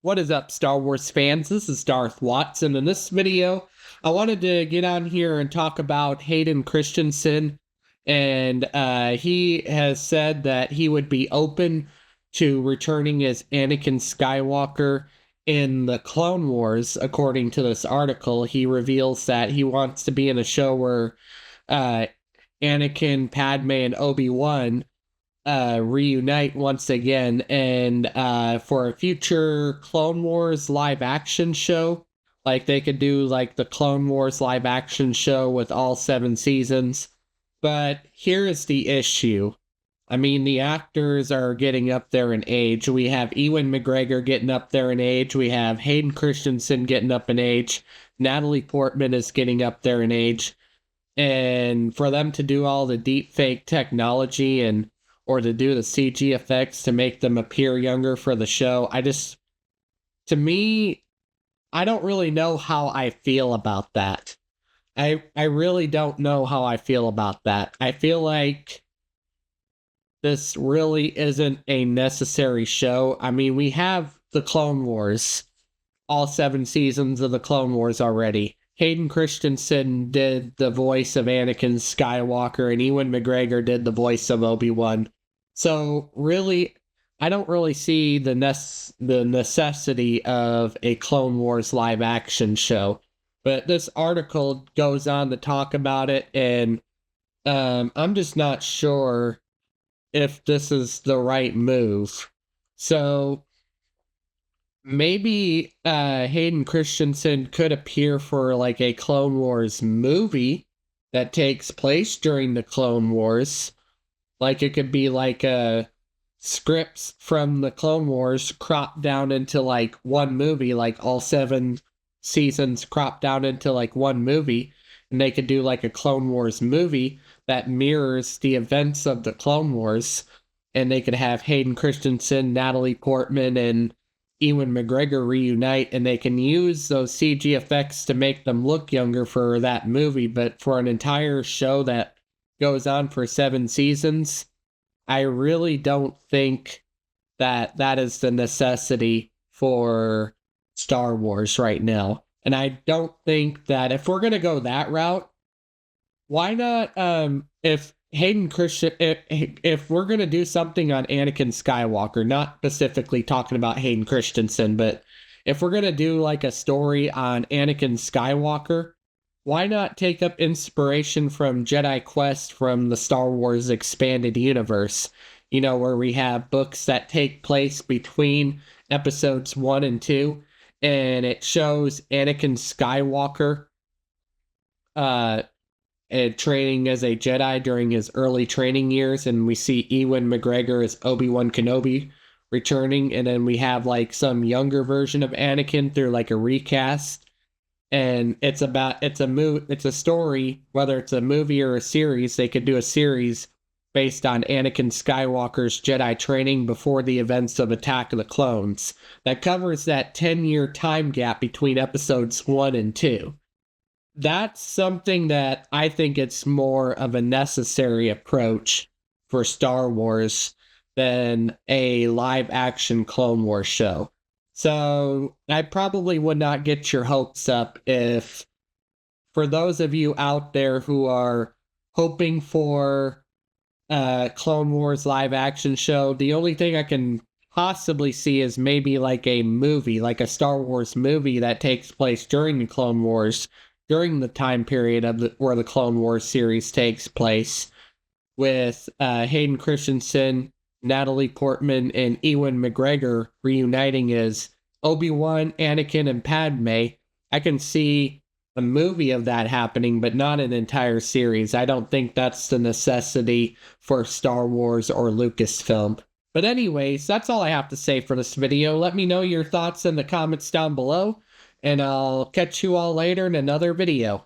What is up, Star Wars fans? This is Darth Watson. In this video, I wanted to get on here and talk about Hayden Christensen. And he has said that he would be open to returning as Anakin Skywalker in the Clone Wars. According to this article, he reveals that he wants to be in a show where Anakin, Padmé, and Obi-Wan reunite once again, and for a future Clone Wars live action show, like they could do like the Clone Wars live action show with all 7 seasons. But here is the issue. I mean, the actors are getting up there in age. We have Ewan McGregor getting up there in age. We have Hayden Christensen getting up in age. Natalie Portman is getting up there in age. And for them to do all the deep fake technology or to do the CG effects to make them appear younger for the show, to me, I don't really know how I feel about that. I really don't know how I feel about that. I feel like this really isn't a necessary show. I mean, we have the Clone Wars, all 7 seasons of the Clone Wars already. Hayden Christensen did the voice of Anakin Skywalker, and Ewan McGregor did the voice of Obi-Wan. So really, I don't really see the necessity of a Clone Wars live action show. But this article goes on to talk about it, and I'm just not sure if this is the right move. So maybe Hayden Christensen could appear for like a Clone Wars movie that takes place during the Clone Wars. Like it could be like scripts from the Clone Wars cropped down into like one movie, like all 7 seasons cropped down into like one movie. And they could do like a Clone Wars movie that mirrors the events of the Clone Wars. And they could have Hayden Christensen, Natalie Portman, and Ewan McGregor reunite, and they can use those CG effects to make them look younger for that movie. But for an entire show that goes on for 7 seasons, I really don't think that that is the necessity for Star Wars right now. And I don't think that if we're going to go that route, why not, if Hayden Christian, if we're going to do something on Anakin Skywalker, not specifically talking about Hayden Christensen, but if we're going to do like a story on Anakin Skywalker, why not take up inspiration from Jedi Quest from the Star Wars expanded universe? You know, where we have books that take place between episodes 1 and 2, and it shows Anakin Skywalker training as a Jedi during his early training years, and we see Ewan McGregor as Obi-Wan Kenobi returning, and then we have like some younger version of Anakin through like a recast. And it's a story, whether it's a movie or a series. They could do a series based on Anakin Skywalker's Jedi training before the events of Attack of the Clones that covers that 10-year time gap between episodes 1 and 2. That's something that I think it's more of a necessary approach for Star Wars than a live-action Clone Wars show. So I probably would not get your hopes up if, for those of you out there who are hoping for a Clone Wars live action show, the only thing I can possibly see is maybe like a movie, like a Star Wars movie that takes place during the Clone Wars, during the time period of where the Clone Wars series takes place, with Hayden Christensen, Natalie Portman, and Ewan McGregor reuniting as Obi-Wan, Anakin, and Padmé. I can see a movie of that happening, but not an entire series. I don't think that's the necessity for Star Wars or Lucasfilm. But anyways, that's all I have to say for this video. Let me know your thoughts in the comments down below, and I'll catch you all later in another video.